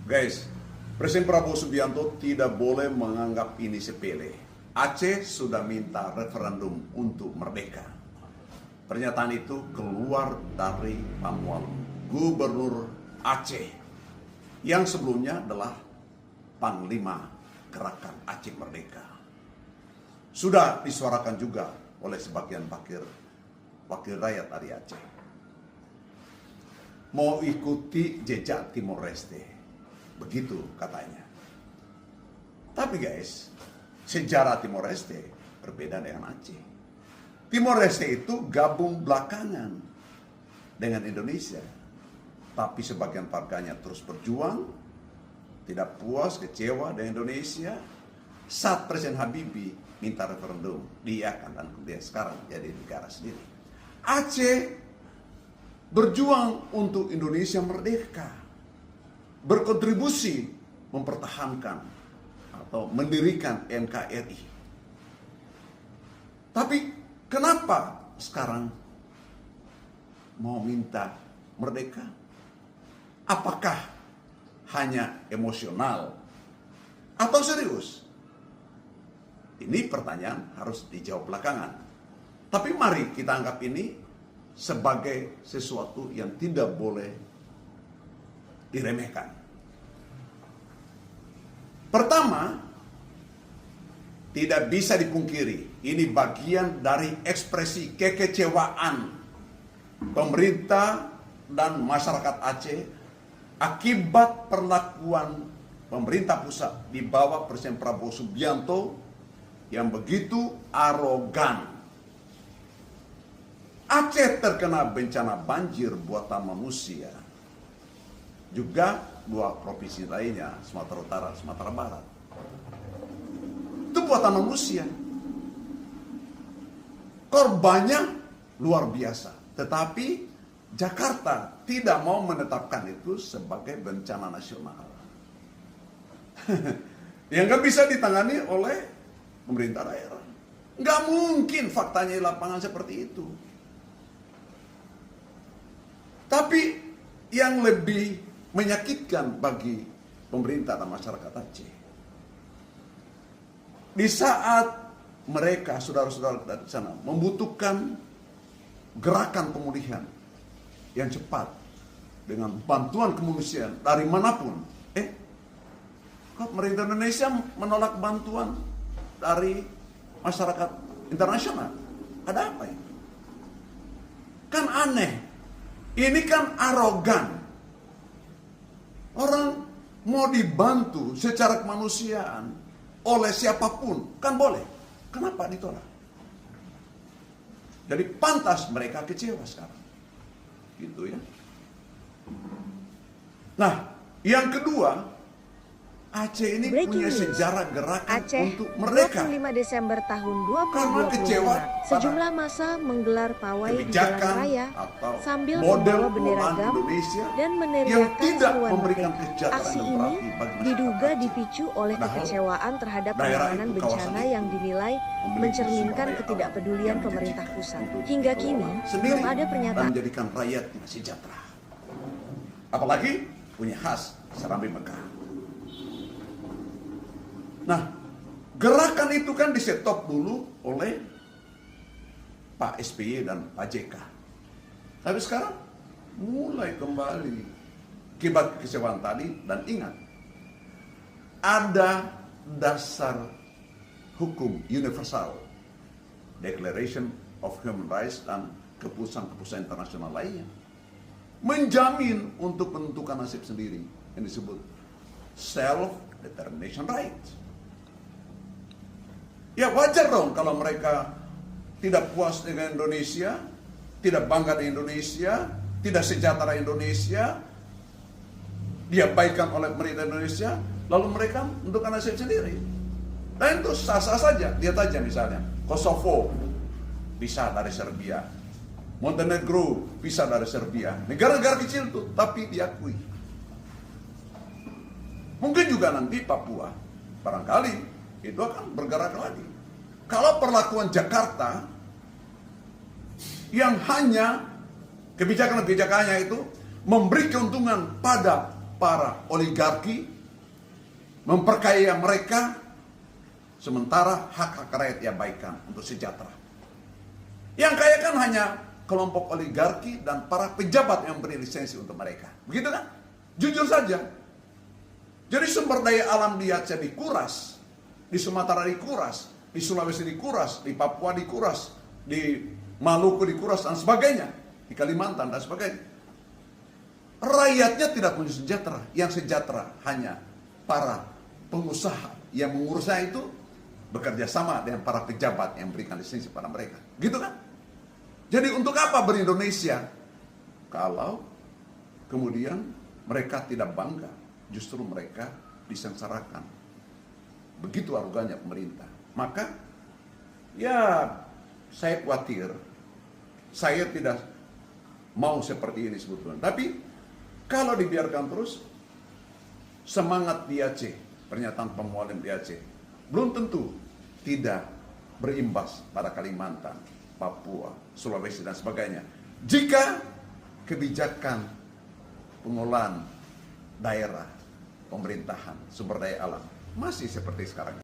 Guys, Presiden Prabowo Subianto tidak boleh menganggap ini sepele. Aceh sudah minta referendum untuk merdeka. Pernyataan itu keluar dari manual Gubernur Aceh yang sebelumnya adalah Panglima Gerakan Aceh Merdeka. Sudah disuarakan juga oleh sebagian wakil rakyat dari Aceh. Mau ikuti jejak Timor Leste, begitu katanya. Tapi guys, sejarah Timor Leste berbeda dengan Aceh. Timor Leste itu gabung belakangan dengan Indonesia. Tapi sebagian warganya terus berjuang, tidak puas, kecewa dengan Indonesia. Saat Presiden Habibie minta referendum, diiakan dan kemudian sekarang jadi negara sendiri. Aceh berjuang untuk Indonesia merdeka, berkontribusi mempertahankan atau mendirikan NKRI. Tapi kenapa sekarang mau minta merdeka? Apakah hanya emosional atau serius? Ini pertanyaan harus dijawab belakangan. Tapi mari kita anggap ini sebagai sesuatu yang tidak boleh diremehkan. Pertama, tidak bisa dipungkiri, ini bagian dari ekspresi kekecewaan pemerintah dan masyarakat Aceh akibat perlakuan pemerintah pusat di bawah Presiden Prabowo Subianto yang begitu arogan. Aceh terkena bencana banjir buatan manusia. Juga dua provinsi lainnya, Sumatera Utara, Sumatera Barat. Itu buatan manusia. Korbannya luar biasa. Tetapi Jakarta tidak mau menetapkan itu sebagai bencana nasional. Yang nggak bisa ditangani oleh pemerintah daerah. Nggak mungkin faktanya di lapangan seperti itu. Tapi yang lebih menyakitkan bagi pemerintah dan masyarakat Aceh, di saat mereka, saudara-saudara dari sana, membutuhkan gerakan pemulihan yang cepat dengan bantuan kemanusiaan dari manapun, kok pemerintah Indonesia menolak bantuan dari masyarakat internasional? Ada apa ya? Kan aneh. Ini kan arogan. Orang mau dibantu secara kemanusiaan oleh siapapun, kan boleh. Kenapa ditolak? Jadi pantas mereka kecewa sekarang. Gitu ya. Nah, yang kedua, Aceh ini Breaking punya news. sejarah gerakan Aceh, untuk merdeka. 25 Desember tahun Karena kecewa 2025, sejumlah masa menggelar pawai di jalan kebijakan raya atau sambil model membawa bendera pengelolaan GAM Indonesia dan yang meneriakkan tidak seruan memberikan merdeka. kesejahteraan Aksi yang ini berarti bagi masyarakat diduga Aceh. dipicu oleh Padahal kekecewaan terhadap daerah penanganan itu, kawasan bencana itu, yang dinilai memiliki mencerminkan sumber daya ketidakpedulian alam pemerintah yang pusat. untuk Hingga dikelola kini sendiri belum ada dan pernyataan. menjadikan rakyatnya sejahtera. Apalagi punya khas Serambi Mekah. Nah, gerakan itu kan disetop dulu oleh Pak SBY dan Pak JK. Tapi sekarang mulai kembali akibat kekecewaan tadi. Dan ingat, ada dasar hukum universal, Declaration of Human Rights dan keputusan-keputusan internasional lainnya, menjamin untuk menentukan nasib sendiri yang disebut self-determination right. Ya wajar dong kalau mereka tidak puas dengan Indonesia, tidak bangga dengan Indonesia, tidak sejahtera Indonesia, diabaikan oleh pemerintah Indonesia, lalu mereka menentukan nasib sendiri. Dan itu sah-sah saja. Lihat aja misalnya, Kosovo pisah dari Serbia, Montenegro pisah dari Serbia. Negara-negara kecil itu, tapi diakui. Mungkin juga nanti Papua, barangkali itu akan bergerak lagi. Kalau perlakuan Jakarta yang hanya kebijakan-kebijakannya itu memberi keuntungan pada para oligarki, memperkaya mereka, sementara hak-hak rakyat diabaikan untuk sejahtera. Yang kaya kan hanya kelompok oligarki dan para pejabat yang beri lisensi untuk mereka. Begitu kan? Jujur saja. Jadi sumber daya alam di Aceh dikuras, di Sumatera dikuras, di Sulawesi dikuras, di Papua dikuras, di Maluku dikuras dan sebagainya, di Kalimantan dan sebagainya. Rakyatnya tidak punya sejahtera. Yang sejahtera hanya para pengusaha yang mengurusnya itu bekerja sama dengan para pejabat yang berikan lisensi pada mereka. Gitu kan? Jadi untuk apa berindonesia kalau kemudian mereka tidak bangga, justru mereka disengsarakan. Begitu arogannya pemerintah. Maka ya saya khawatir, saya tidak mau seperti ini sebetulnya. Tapi kalau dibiarkan terus, semangat di Aceh, pernyataan pemualim di Aceh, belum tentu tidak berimbas pada Kalimantan, Papua, Sulawesi dan sebagainya. Jika kebijakan pengelolaan daerah, pemerintahan, sumber daya alam masih seperti sekarang.